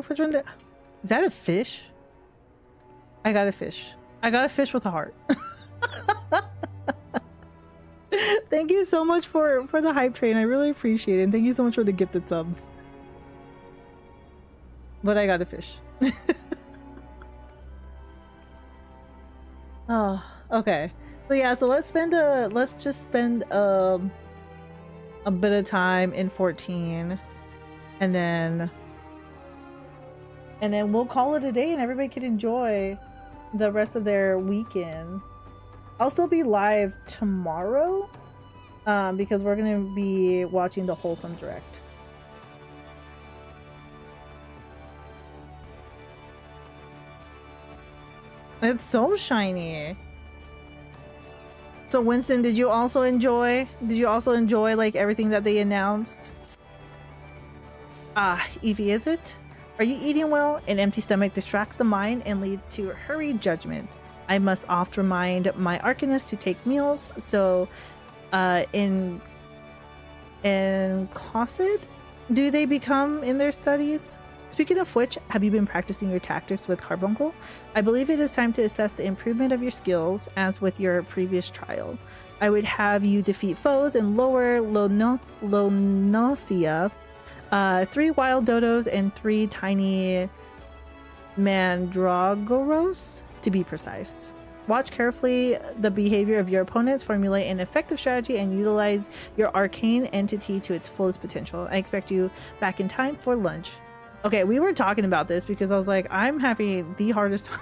500. Is that a fish? I got a fish. I got a fish with a heart. Thank you so much for the hype train. I really appreciate it. And thank you so much for the gifted subs. But I got a fish. Oh, okay. So yeah, so let's just spend a bit of time in 14 and then we'll call it a day and everybody can enjoy the rest of their weekend. I'll still be live tomorrow because we're gonna be watching the Wholesome Direct. It's so shiny. So Winston, did you also enjoy like everything that they announced? Ah, Evie, is it? Are you eating well? An empty stomach distracts the mind and leads to hurried judgment. I must oft remind my Arcanists to take meals, so in Cossid, do they become in their studies? Speaking of which, have you been practicing your tactics with Carbuncle? I believe it is time to assess the improvement of your skills, as with your previous trial. I would have you defeat foes in Lower Lonosia, 3 wild dodos and 3 tiny mandragoros, to be precise. Watch carefully the behavior of your opponents, formulate an effective strategy, and utilize your arcane entity to its fullest potential. I expect you back in time for lunch. Okay, we were talking about this because I was like, I'm having the hardest time.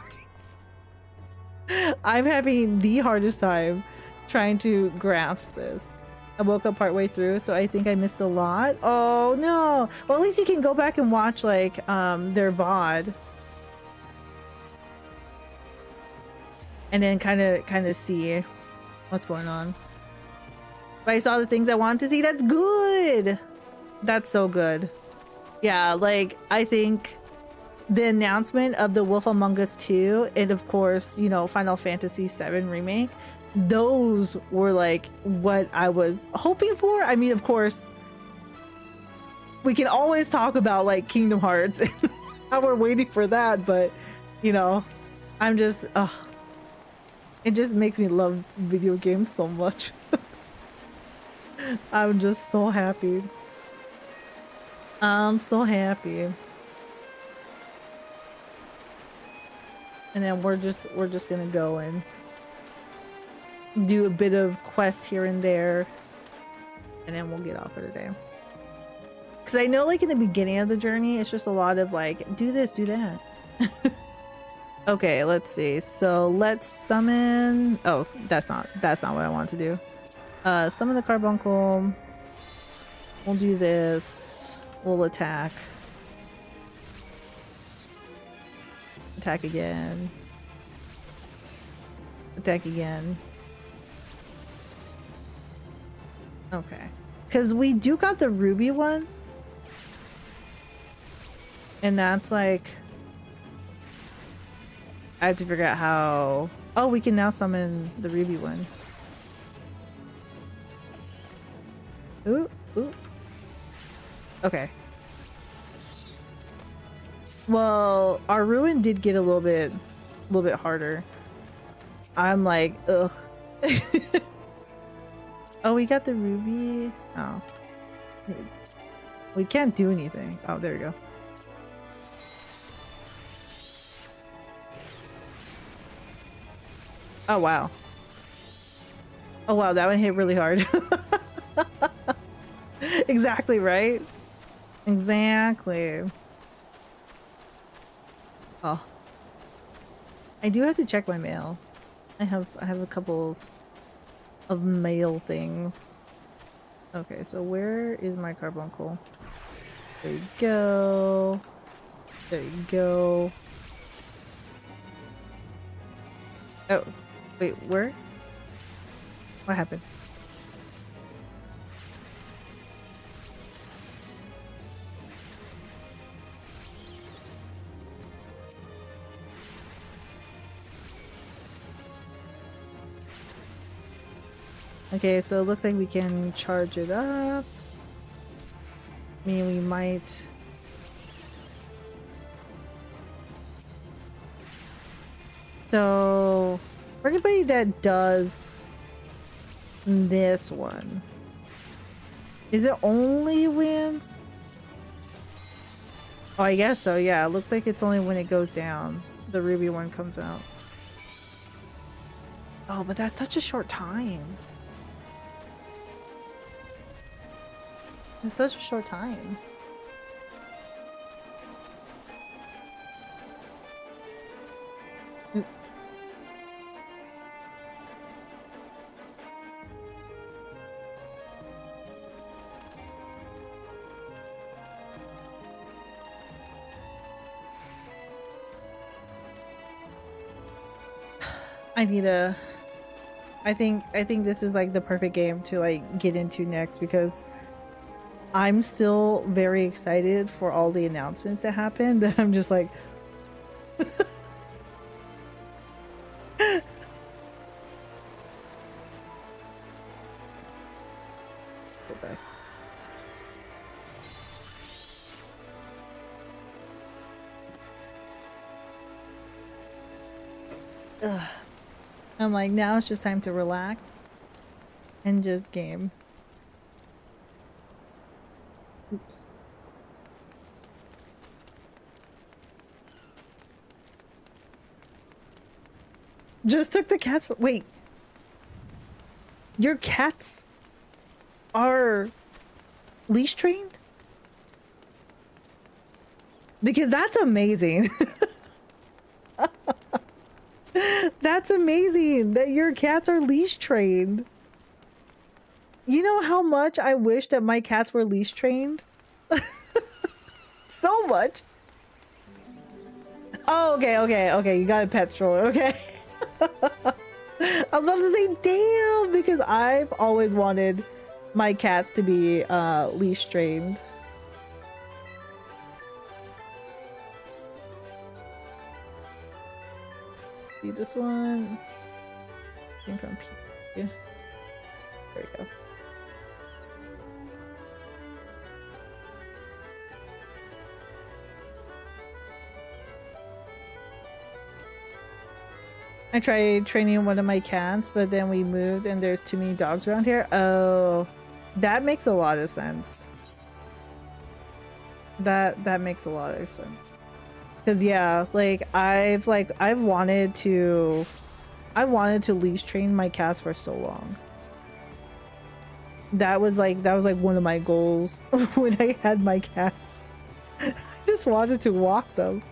I'm having the hardest time trying to grasp this. I woke up partway through, so I think I missed a lot. Oh no! Well, at least you can go back and watch like their VOD. And then kind of see what's going on. But I saw the things I wanted to see. That's good. That's so good. Yeah, like I think the announcement of the Wolf Among Us 2 and of course, you know, Final Fantasy VII Remake, those were like what I was hoping for. I mean, of course, we can always talk about like Kingdom Hearts and how we're waiting for that, but you know, I'm just it just makes me love video games so much. I'm just so happy. I'm so happy. And then we're just gonna go and do a bit of quest here and there, and then we'll get off for the day. Because I know like in the beginning of the journey it's just a lot of like do this, do that. Okay, let's see. So let's summon, oh, that's not what I want to do. Summon the Carbuncle. We'll do this. We'll attack. Attack again. Attack again. Okay. Because we do got the ruby one. And that's like... I have to figure out how... Oh, we can now summon the ruby one. Ooh, ooh. Okay. Well, our ruin did get a little bit harder. I'm like, ugh. Oh, we got the ruby. Oh, we can't do anything. Oh, there we go. Oh wow. Oh wow, that one hit really hard. Exactly, right? Exactly. Oh, I do have to check my mail. I have a couple of mail things. Okay, so where is my carbuncle? There you go. There you go. Oh, wait, where? What happened? Okay, so it looks like we can charge it up. I mean, we might... So for anybody that does this one, is it only when? Oh, I guess so. Yeah, it looks like it's only when it goes down. The ruby one comes out. Oh, but that's such a short time. It's such a short time. I think this is like the perfect game to like get into next, because I'm still very excited for all the announcements that happened, that I'm just like go back. Ugh. I'm like, now it's just time to relax and just game. Oops. Just took the cats. Wait. Your cats are leash trained? Because that's amazing. That's amazing that your cats are leash trained. You know how much I wish that my cats were leash trained? So much. Oh, okay. You got a pet stroller. Okay. I was about to say, damn, because I've always wanted my cats to be leash trained. See this one? Came from P. There you go. I tried training one of my cats, but then we moved and there's too many dogs around here. Oh, that makes a lot of sense. That makes a lot of sense. Cause yeah, like I've wanted to leash train my cats for so long. That was like one of my goals when I had my cats. I just wanted to walk them.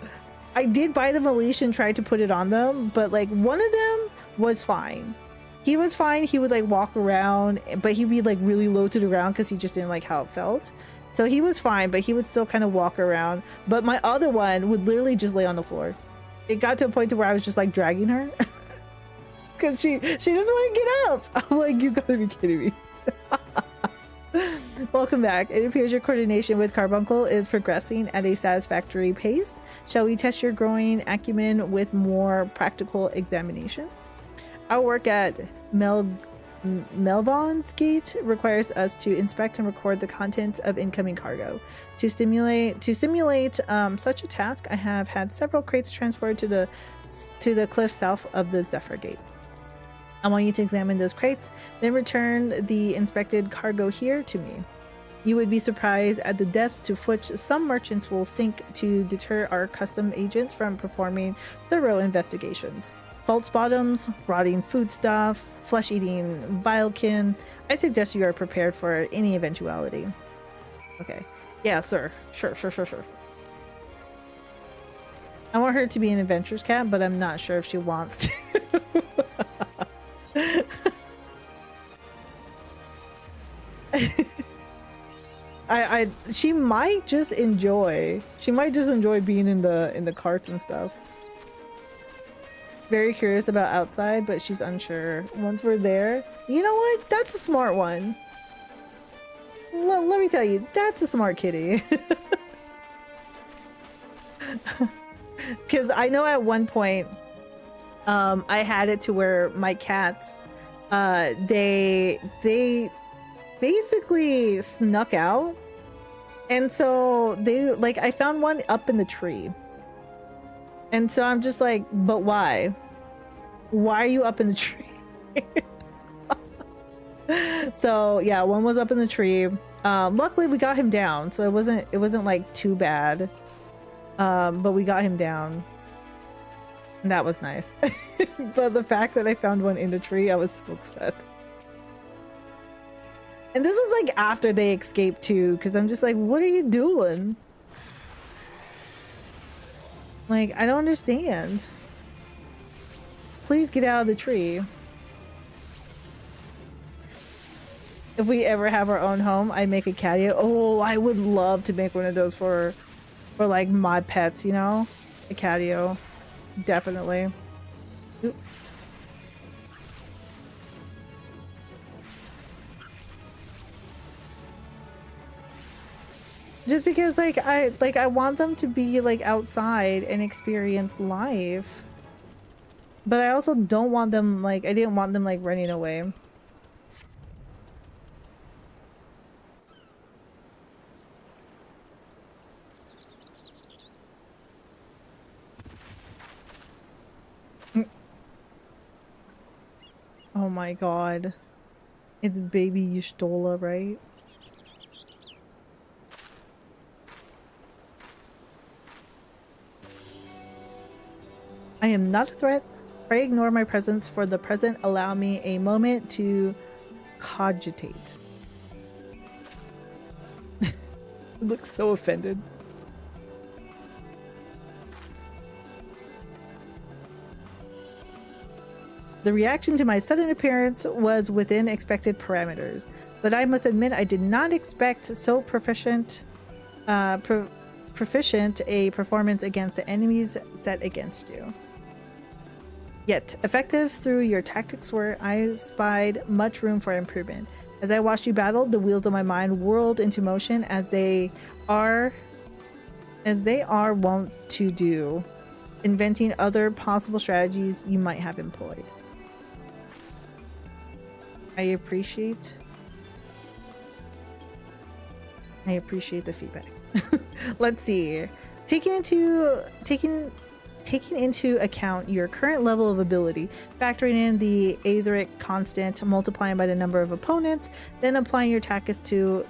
I did buy them a leash and tried to put it on them, but like one of them was fine. He was fine. He would like walk around, but he'd be like really low to the ground because he just didn't like how it felt. So he was fine, but he would still kind of walk around. But my other one would literally just lay on the floor. It got to a point to where I was just like dragging her because she doesn't want to get up. I'm like, you gotta be kidding me. Welcome back. It appears your coordination with Carbuncle is progressing at a satisfactory pace. Shall we test your growing acumen with more practical examination? Our work at Melvon's Gate requires us to inspect and record the contents of incoming cargo. To simulate such a task, I have had several crates transported to the cliff south of the Zephyr Gate. I want you to examine those crates, then return the inspected cargo here to me. You would be surprised at the depths to which some merchants will sink to deter our custom agents from performing thorough investigations. False bottoms, rotting foodstuff, flesh-eating vilekin. I suggest you are prepared for any eventuality. Okay. Yeah, sir. Sure. I want her to be an adventurous cat, but I'm not sure if she wants to. She might just enjoy being in the carts and stuff. Very curious about outside, but she's unsure. Once we're there, you know what? That's a smart one. Let me tell you, that's a smart kitty. Because I know at one point, I had it to where my cats, they basically snuck out, and so they like I found one up in the tree, and so I'm just like, but why? Why are you up in the tree? So yeah, one was up in the tree. Luckily we got him down, so it wasn't like too bad. But we got him down. And that was nice. But the fact that I found one in the tree, I was so upset. And this was like after they escaped too, because I'm just like, what are you doing? Like, I don't understand. Please get out of the tree. If we ever have our own home, I make a catio. Oh, I would love to make one of those for like my pets, you know? A catio. Definitely. Oop. Just because I want them to be like outside and experience life. But I also don't want them like I didn't want them like running away. Oh my god. It's baby Yustola, right? I am not a threat. Pray ignore my presence for the present. Allow me a moment to cogitate. Looks so offended. The reaction to my sudden appearance was within expected parameters, but I must admit I did not expect so proficient a performance against the enemies set against you. Yet, effective through your tactics were, I spied much room for improvement. As I watched you battle, the wheels of my mind whirled into motion as they are wont to do, inventing other possible strategies you might have employed. I appreciate the feedback. Let's see. Taking into account your current level of ability, factoring in the Aetheric constant, multiplying by the number of opponents, then applying your tactics to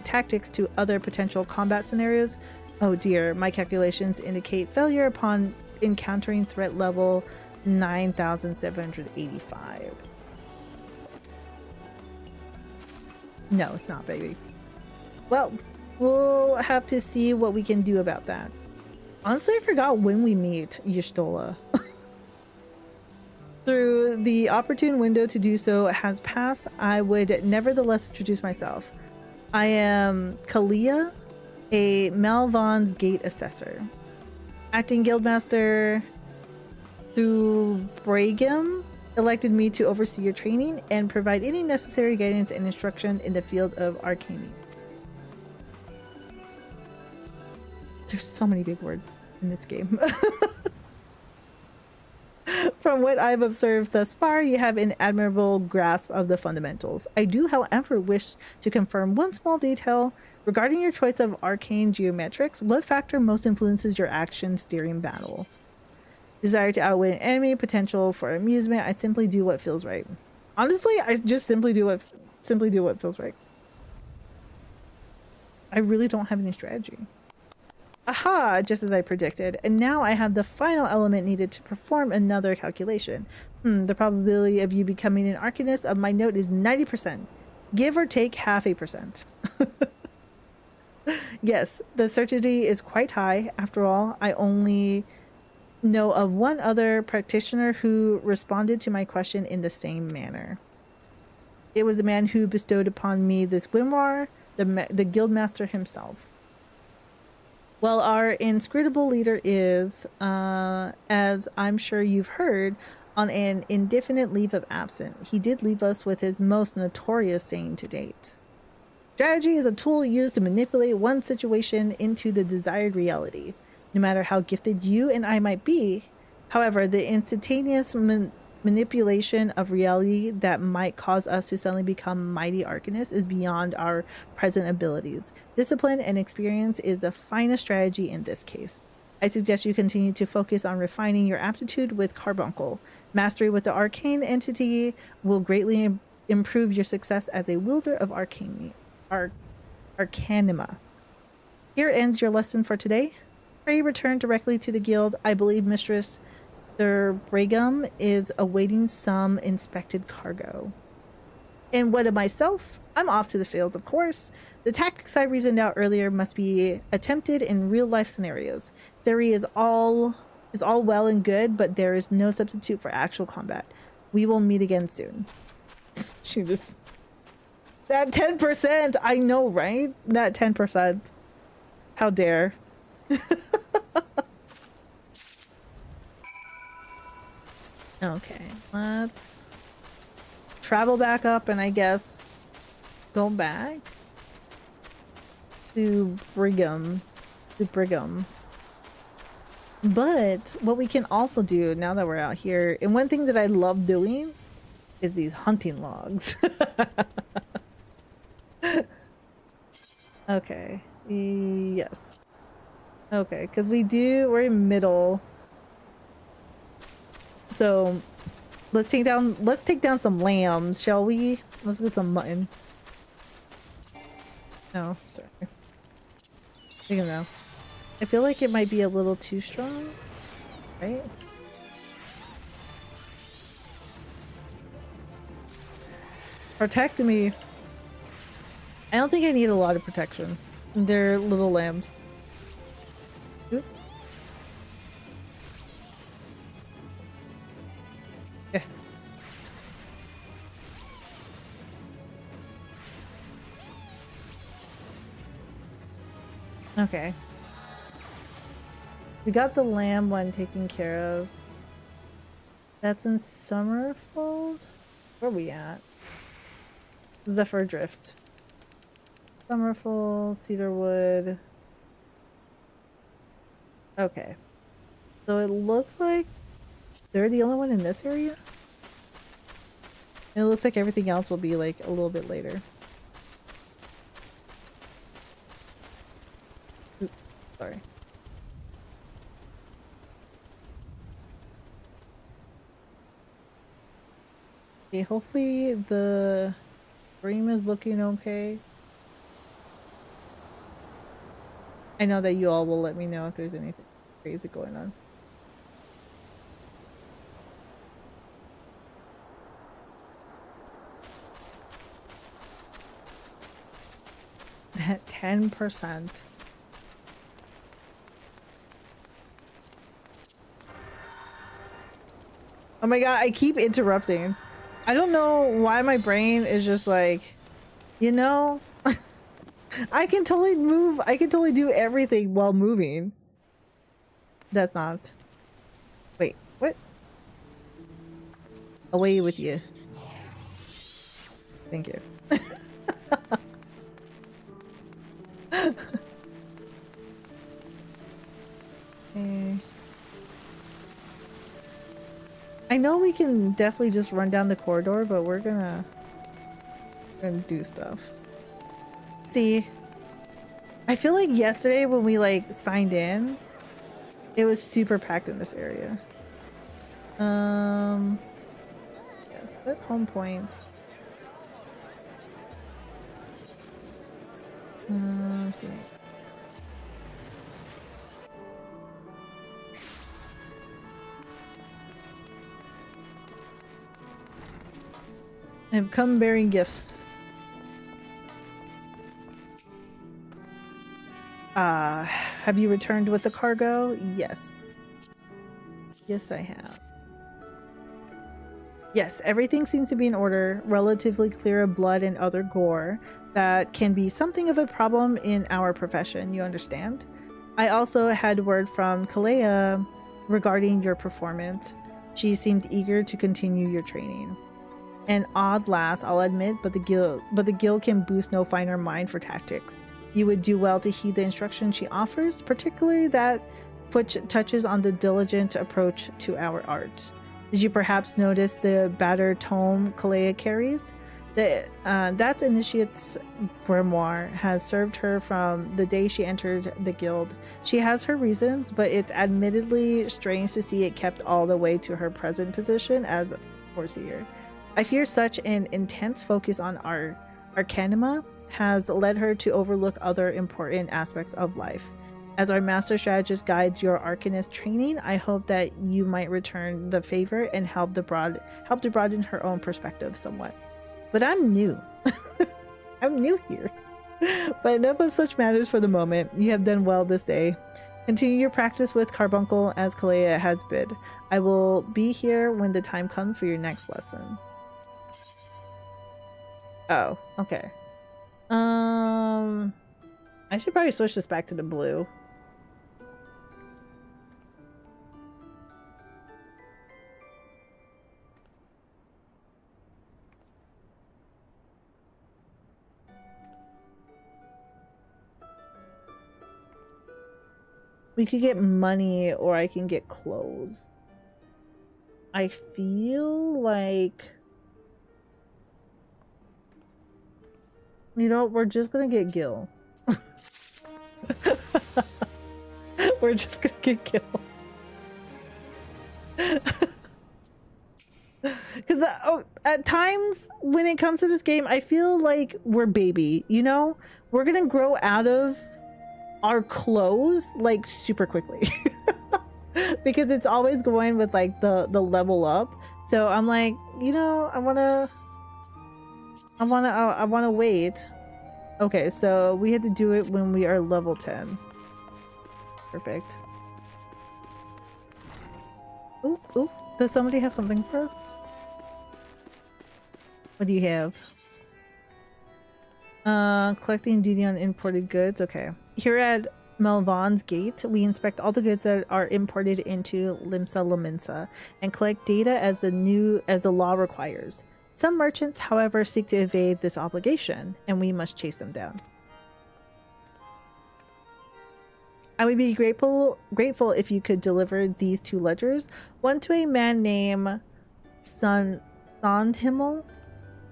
other potential combat scenarios. Oh dear, my calculations indicate failure upon encountering threat level 9,785. No, it's not, baby. Well, we'll have to see what we can do about that. Honestly, I forgot when we meet Yustola. Through the opportune window to do so has passed, I would nevertheless introduce myself. I am Kalia, a Malvon's Gate Assessor. Acting Guildmaster through Bragam elected me to oversee your training and provide any necessary guidance and instruction in the field of arcane. There's so many big words in this game. From what I've observed thus far, you have an admirable grasp of the fundamentals. I do, however, wish to confirm one small detail. Regarding your choice of arcane geometrics, what factor most influences your actions during battle? Desire to outwit an enemy, potential for amusement. I simply do what feels right. Honestly, I just simply do what feels right. I really don't have any strategy. Aha, just as I predicted. And now I have the final element needed to perform another calculation. The probability of you becoming an Arcanist of my note is 90%. Give or take 0.5%. Yes, the certainty is quite high. After all, I only know of one other practitioner who responded to my question in the same manner. It was the man who bestowed upon me this grimoire, the Guildmaster himself. Well, our inscrutable leader is, as I'm sure you've heard, on an indefinite leave of absence. He did leave us with his most notorious saying to date. Strategy is a tool used to manipulate one situation into the desired reality. No matter how gifted you and I might be, however, the instantaneous manipulation of reality that might cause us to suddenly become mighty arcanists is beyond our present abilities. Discipline and experience is the finest strategy in this case. I suggest you continue to focus on refining your aptitude with carbuncle. Mastery with the arcane entity will greatly improve your success as a wielder of arcanima. Here ends your lesson for today. Pray return directly to the guild. I believe Mistress Sir Brigham is awaiting some inspected cargo. And what of myself? I'm off to the fields, of course. The tactics I reasoned out earlier must be attempted in real-life scenarios. Theory is all well and good, but there is no substitute for actual combat. We will meet again soon. She just... That 10%! I know, right? That 10%. How dare. Okay, let's travel back up and I guess go back to Brigham. But what we can also do now that we're out here, and one thing that I love doing is these hunting logs. Okay, yes. Okay, because we're in middle. So let's take down some lambs, shall we? Let's get some mutton. Oh, sorry. I don't know. I feel like it might be a little too strong, right? Protect me. I don't think I need a lot of protection. They're little lambs. Oop. Yeah. Okay. We got the lamb one taken care of. That's in Summerfold? Where are we at? Zephyr Drift. Summerfold, Cedarwood. Okay. So it looks like they're the only one in this area. And it looks like everything else will be like a little bit later. Oops, sorry. Okay, hopefully the stream is looking okay. I know that you all will let me know if there's anything crazy going on. At 10%. Oh my god, I keep interrupting. I don't know why my brain is just like, you know, I can totally move. I can totally do everything while moving. That's not. Wait, what? Away with you. Thank you. Okay. I know we can definitely just run down the corridor, but we're gonna do stuff. See, I feel like yesterday when we like signed in, it was super packed in this area. Yes, at home point. Let's see. I've come bearing gifts. Have you returned with the cargo? Yes. Yes, I have. Yes, everything seems to be in order. Relatively clear of blood and other gore. That can be something of a problem in our profession, you understand? I also had word from Kalea regarding your performance. She seemed eager to continue your training. An odd lass, I'll admit, but the guild can boast no finer mind for tactics. You would do well to heed the instruction she offers, particularly that which touches on the diligent approach to our art. Did you perhaps notice the battered tome Kalea carries? That's Initiate's grimoire has served her from the day she entered the guild. She has her reasons, but it's admittedly strange to see it kept all the way to her present position as Overseer. I fear such an intense focus on our Arcanima has led her to overlook other important aspects of life. As our master strategist guides your Arcanist training, I hope that you might return the favor and help to broaden her own perspective somewhat. But I'm new. I'm new here. But enough of such matters for the moment. You have done well this day. Continue your practice with Carbuncle as Kalea has bid. I will be here when the time comes for your next lesson. Oh, okay. I should probably switch this back to the blue. We could get money or I can get clothes. I feel like, you know, we're just gonna get Gil. We're just gonna get Gil. Because at times when it comes to this game, I feel like we're baby, you know? We're gonna grow out of our clothes like super quickly. Because it's always going with like the level up. So I'm like, you know, I wanna wait. Okay, so we had to do it when we are level 10. Perfect. Ooh, ooh. Does somebody have something for us? What do you have? Collecting duty on imported goods. Okay. Here at Melvan's Gate, we inspect all the goods that are imported into Limsa Laminsa and collect data as the law requires. Some merchants, however, seek to evade this obligation, and we must chase them down. I would be grateful if you could deliver these 2 ledgers, one to a man named Sandhimmel,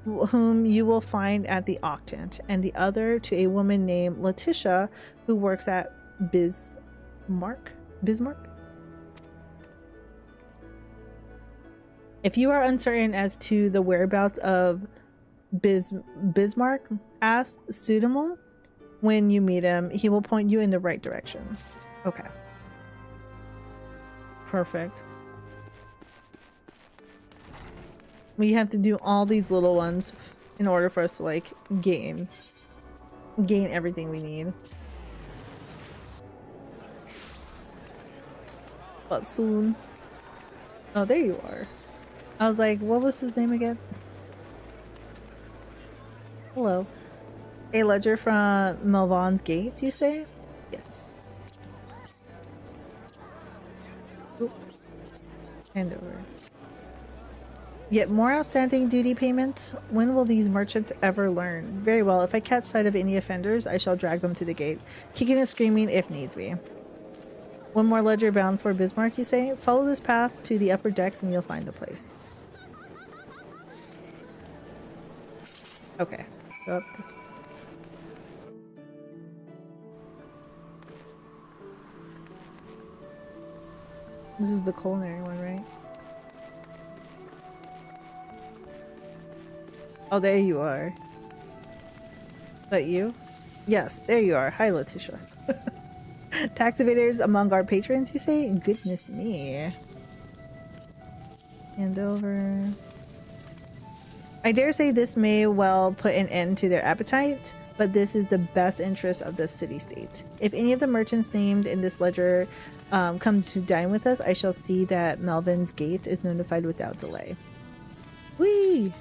whom you will find at the Octant, and the other to a woman named Letitia, who works at Bismarck? If you are uncertain as to the whereabouts of Bismarck, ask Sudamel. When you meet him, he will point you in the right direction. Okay. Perfect. We have to do all these little ones in order for us to like gain everything we need. But soon. Oh, there you are. I was like, what was his name again? Hello. A ledger from Melvan's Gate, you say? Yes. Oop. Hand over. Yet more outstanding duty payments? When will these merchants ever learn? Very well, if I catch sight of any offenders, I shall drag them to the gate, kicking and screaming if needs be. One more ledger bound for Bismarck, you say? Follow this path to the upper decks and you'll find the place. Okay, go up this way. This is the culinary one, right? Oh, there you are. Is that you? Yes, there you are. Hi, Letitia. Tax evaders among our patrons, you say? Goodness me. Hand over. I dare say this may well put an end to their appetite, but this is the best interest of the city-state. If any of the merchants named in this ledger come to dine with us, I shall see that Melvin's Gate is notified without delay. Whee!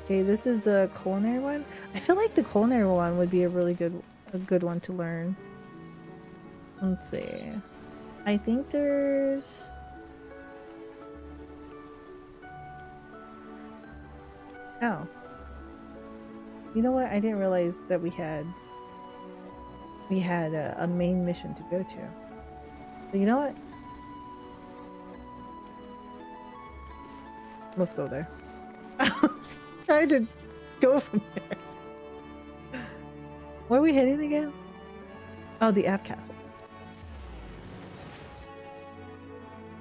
Okay, this is the culinary one. I feel like the culinary one would be a really good one to learn. Let's see. I think there's... Oh. You know what? I didn't realize that we had a main mission to go to. But you know what? Let's go there. I trying to go from there. Where are we heading again? Oh, the F Castle.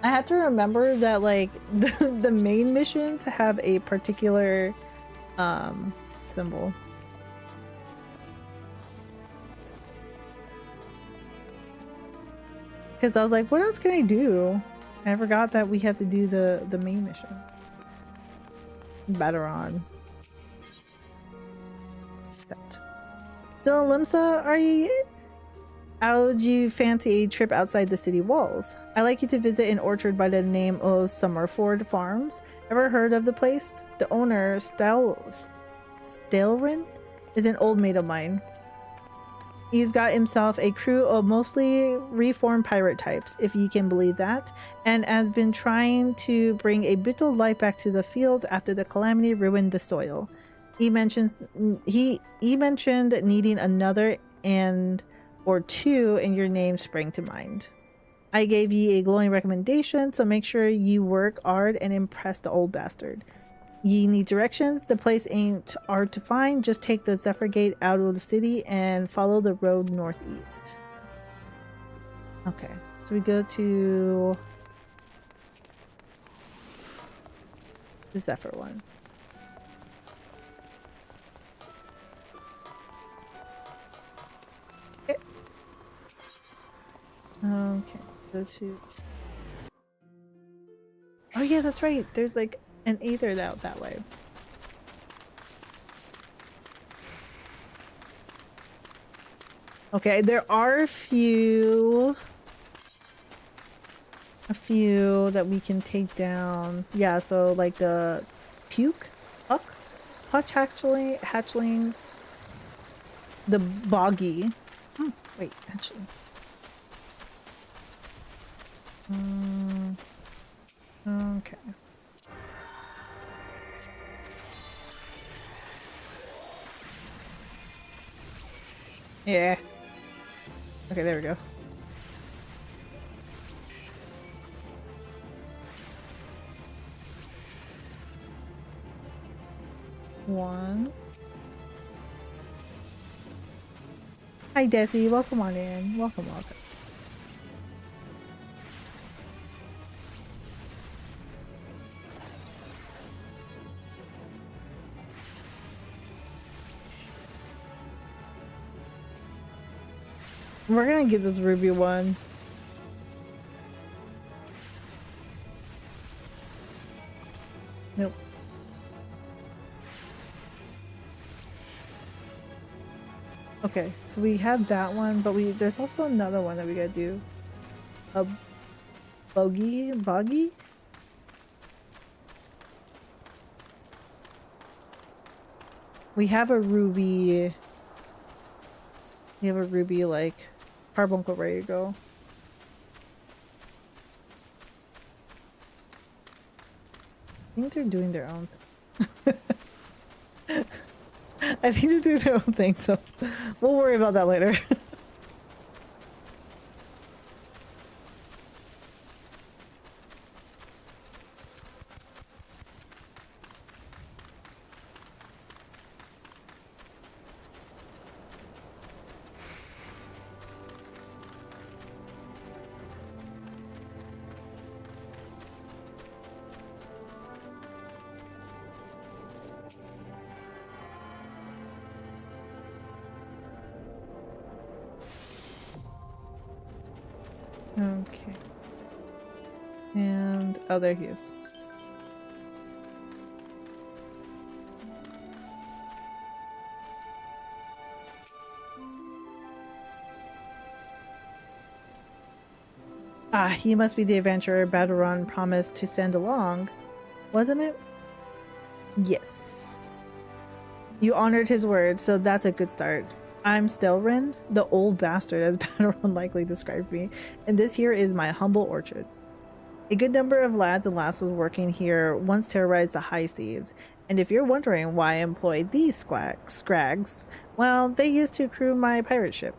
I had to remember that like the main missions have a particular symbol. Because I was like, what else can I do? I forgot that we had to do the main mission. Better on. Still in Limsa, are you? How would you fancy a trip outside the city walls? I like you to visit an orchard by the name of Summerford Farms. Ever heard of the place? The owner, Stelrin, is an old mate of mine. He's got himself a crew of mostly reformed pirate types, if you can believe that, and has been trying to bring a bit of life back to the fields after the calamity ruined the soil. He mentioned needing another or two, and your name sprang to mind. I gave ye a glowing recommendation, so make sure you work hard and impress the old bastard. Ye need directions? The place ain't hard to find. Just take the Zephyr Gate out of the city and follow the road northeast. Okay, so we go to the Zephyr one. Okay, so go to... Oh yeah, that's right. There's like an Aether out that way. Okay, there are a few that we can take down. Yeah, so like the Hutch hatchlings, the boggy. Wait, actually. Okay. Yeah. Okay, there we go. One. Hi, Desi. Welcome on in. Welcome. We're gonna get this ruby one. Nope. Okay, so we have that one, but there's also another one that we gotta do. A boggy? We have a ruby. We have a ruby like carbuncle ready to go. I think they're doing their own thing. I think they're doing their own thing, so we'll worry about that later. Okay. And oh, there he is. Ah, he must be the adventurer Badoran promised to send along, wasn't it? Yes. You honored his word, so that's a good start. I'm Stelrin, the old bastard, as Badoran likely described me, and this here is my humble orchard. A good number of lads and lasses working here once terrorized the high seas, and if you're wondering why I employed these scrags, well, they used to crew my pirate ship.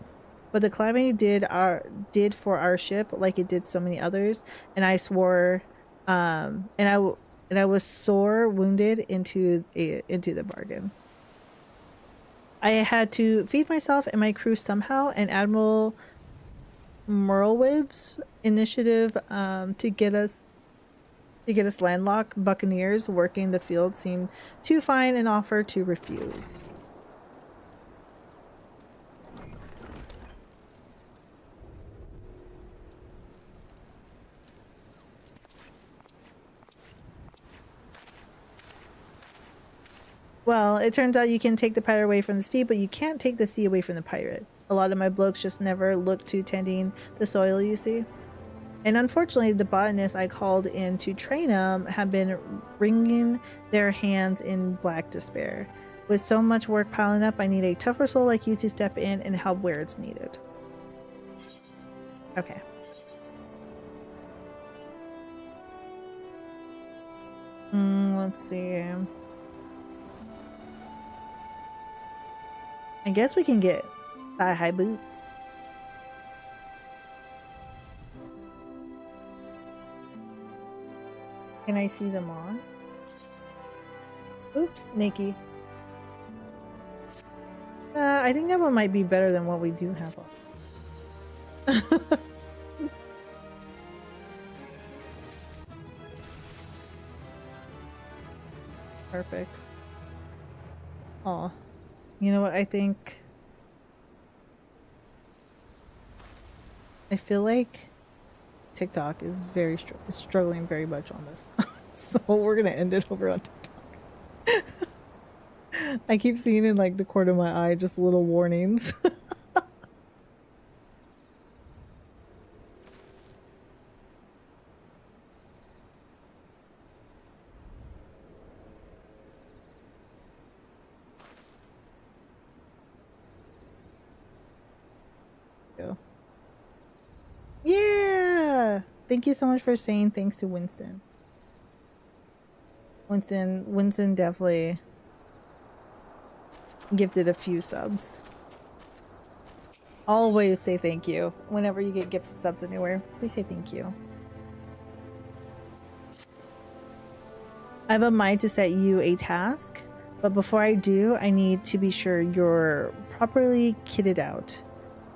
But the calamity did for our ship like it did so many others, and I swore, and and I was sore wounded into the bargain. I had to feed myself and my crew somehow, and Admiral Merlwyb's initiative to get us landlocked buccaneers working the field seemed too fine an offer to refuse. Well, it turns out you can take the pirate away from the sea, but you can't take the sea away from the pirate. A lot of my blokes just never look to tending the soil, you see. And unfortunately, the botanists I called in to train them have been wringing their hands in black despair. With so much work piling up, I need a tougher soul like you to step in and help where it's needed. Okay. Let's see. I guess we can get thigh-high boots. Can I see them on? Oops, Nikki. I think that one might be better than what we do have on. Perfect. Aw. You know what, I think... I feel like TikTok is very struggling very much on this. So we're gonna end it over on TikTok. I keep seeing in like the corner of my eye just little warnings. Yeah! Thank you so much for saying thanks to Winston. Winston definitely gifted a few subs. Always say thank you. Whenever you get gifted subs anywhere, please say thank you. I have a mind to set you a task, but before I do, I need to be sure you're properly kitted out.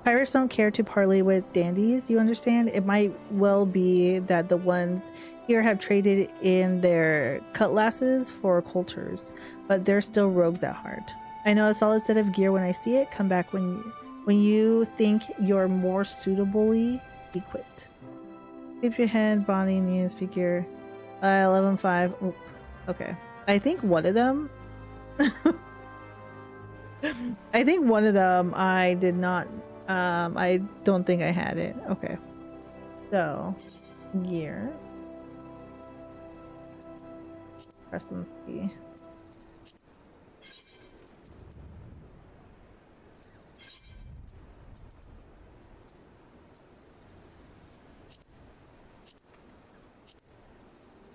Pirates don't care to parley with dandies, you understand? It might well be that the ones here have traded in their cutlasses for coulters, but they're still rogues at heart. I know a solid set of gear when I see it. Come back when you think you're more suitably equipped. Keep your head, body, knees, figure. 11.5. Okay. I think one of them... I think one of them I did not... I don't think I had it. Okay. So, gear. Press and see.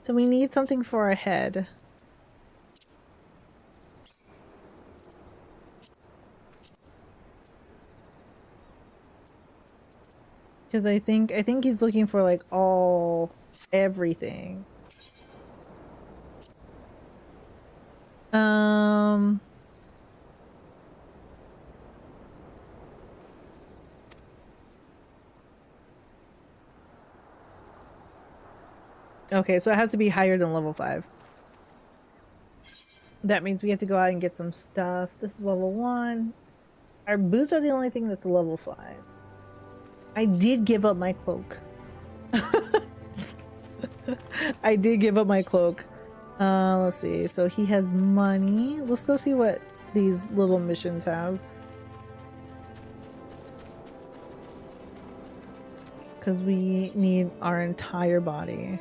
So we need something for our head. Because I think he's looking for like everything. Okay, so it has to be higher than level 5. That means we have to go out and get some stuff. This is level 1. Our boots are the only thing that's level 5. I did give up my cloak. I did give up my cloak. Let's see. So he has money. Let's go see what these little missions have. Because we need our entire body.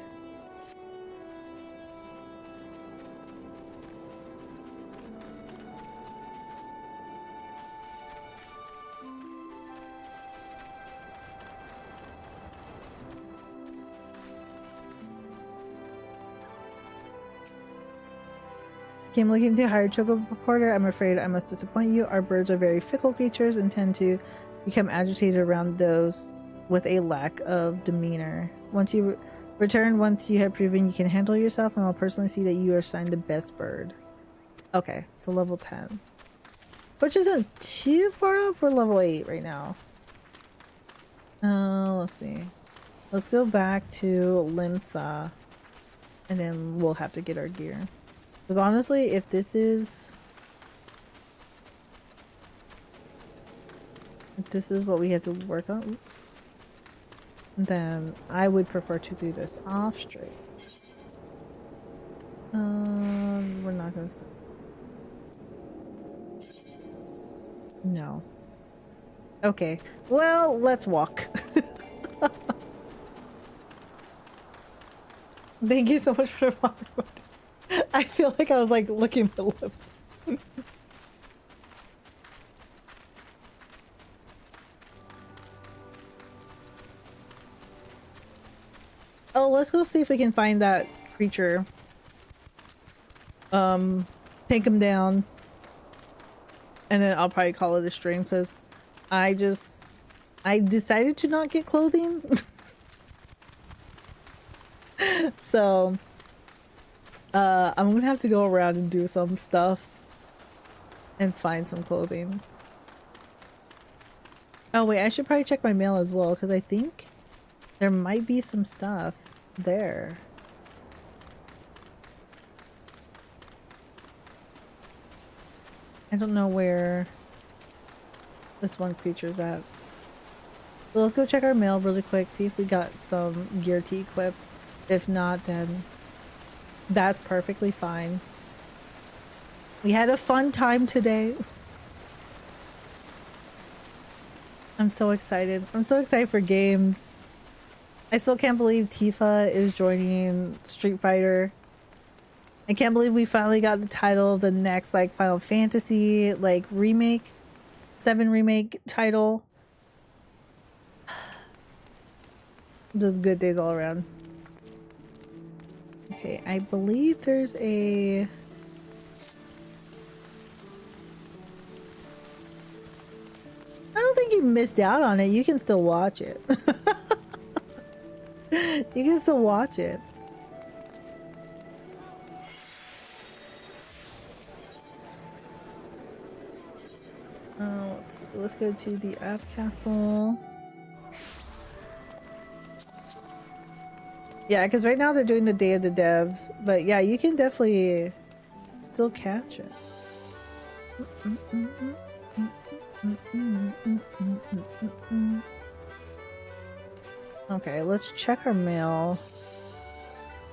Came looking to hire Chocobo Porter. I'm afraid I must disappoint you. Our birds are very fickle creatures and tend to become agitated around those with a lack of demeanor. Once you Return once you have proven you can handle yourself, and I'll personally see that you are assigned the best bird. Okay, so level 10. Which isn't too far up. We're level 8 right now. Let's see. Let's go back to Limsa. And then we'll have to get our gear. Because honestly, if this is what we have to work on, then I would prefer to do this off straight. We're not gonna. No. Okay. Well, let's walk. Thank you so much for the water. I feel like I was like licking my lips. Oh, let's go see if we can find that creature. Take him down. And then I'll probably call it a stream because I decided to not get clothing. So I'm gonna have to go around and do some stuff and find some clothing. Oh wait, I should probably check my mail as well because I think there might be some stuff there. I don't know where this one creature's at. So let's go check our mail really quick, see if we got some gear to equip. If not, then that's perfectly fine. We had a fun time today. I'm so excited. I'm so excited for games. I still can't believe Tifa is joining Street Fighter. I can't believe we finally got the title of the next like Final Fantasy like remake, 7 remake title. Just good days all around. Okay, I believe there's a... I don't think you missed out on it. You can still watch it. You can still watch it. Let's go to the F Castle. Yeah, because right now they're doing the Day of the Devs, but yeah, you can definitely still catch it. Okay, let's check our mail.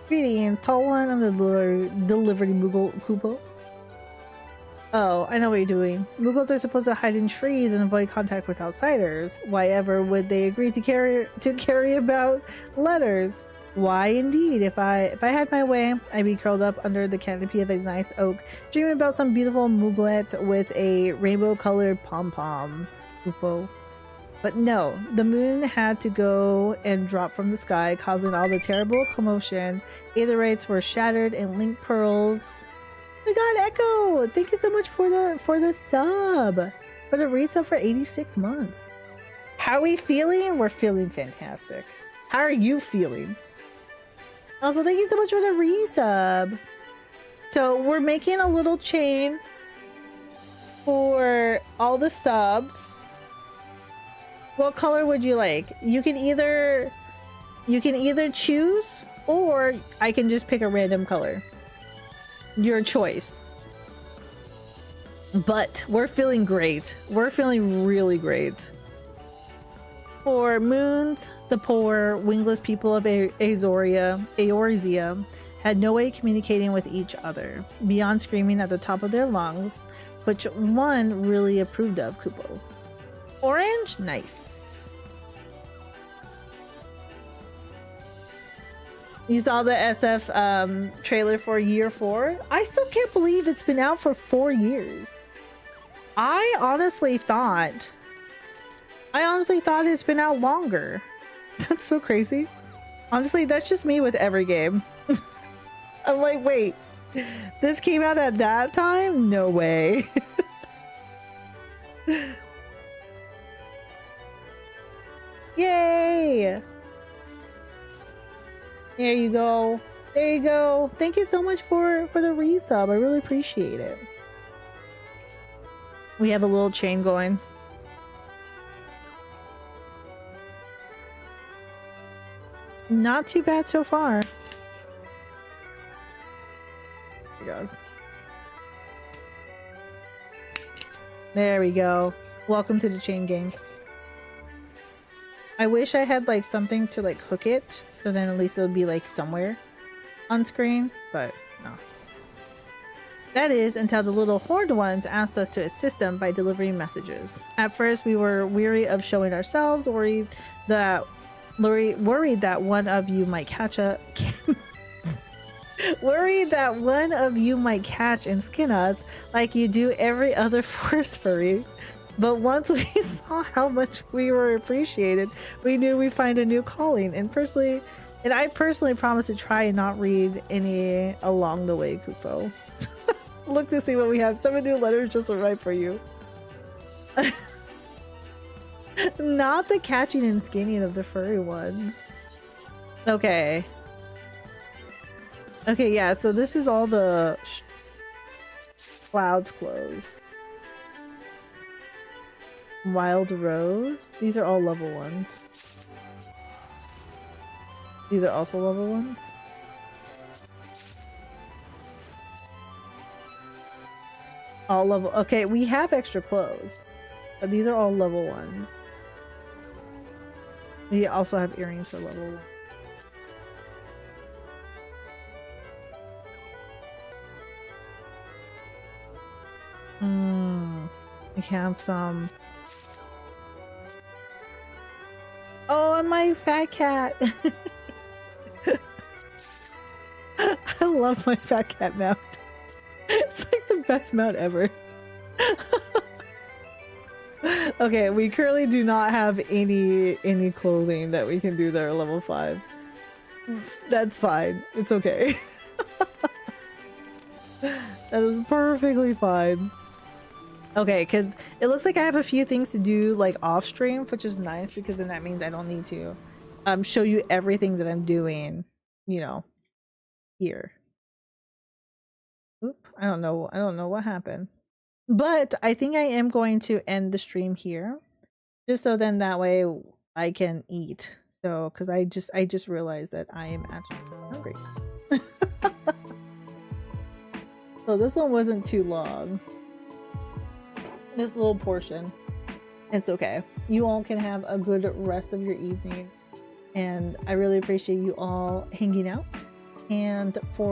Greetings, tall one. I'm the delivery Moogle Kupo. Oh, I know what you're doing. Moogles are supposed to hide in trees and avoid contact with outsiders. Why ever would they agree to carry about letters? Why indeed, if I had my way, I'd be curled up under the canopy of a nice oak, dreaming about some beautiful mooglet with a rainbow-colored pom-pom. Upo. But no, the moon had to go and drop from the sky, causing all the terrible commotion. Aetherites were shattered and link pearls. Oh my god, Echo! Thank you so much for the sub! For the resub for 86 months. How are we feeling? We're feeling fantastic. How are you feeling? Also, thank you so much for the resub. So we're making a little chain for all the subs. What color would you like? You can either choose, or I can just pick a random color. Your choice. But we're feeling great. We're feeling really great. For moons, the poor, wingless people of Eorzea had no way of communicating with each other, beyond screaming at the top of their lungs, which one really approved of, Kupo. Orange? Nice. You saw the SF trailer for year 4? I still can't believe it's been out for 4 years. I honestly thought it's been out longer. That's so crazy. Honestly, that's just me with every game. I'm like, wait, this came out at that time? No way. Yay! There you go. There you go. Thank you so much for the resub. I really appreciate it. We have a little chain going. Not too bad so far. There we go. There we go. Welcome to the chain gang. I wish I had like something to like hook it, so then at least it'll be like somewhere on screen, but no. That is until the little horned ones asked us to assist them by delivering messages. At first we were weary of showing ourselves, worried that one of you might catch and skin us like you do every other forest furry. But once we saw how much we were appreciated, we knew we'd find a new calling. And I personally promise to try and not read any along the way, Kupo. Look to see what we have. 7 new letters just arrived for you. Not the catching and skinning of the furry ones. Okay. Okay, yeah, so this is all the clouds clothes. Wild Rose. These are all level 1s. These are also level 1s. All level. Okay, we have extra clothes, but these are all level 1s. We also have earrings for level 1. We have some. Oh, and my fat cat. I love my fat cat mount. It's like the best mount ever. Okay, we currently do not have any clothing that we can do that are level 5. That's fine. It's okay. That is perfectly fine. Okay, because it looks like I have a few things to do like off stream, which is nice because then that means I don't need to show you everything that I'm doing, you know, here. Oop, I don't know what happened. But I think I am going to end the stream here. Just so then that way I can eat. So, because I just realized that I am actually hungry. So this one wasn't too long. This little portion. It's okay. You all can have a good rest of your evening. And I really appreciate you all hanging out. And for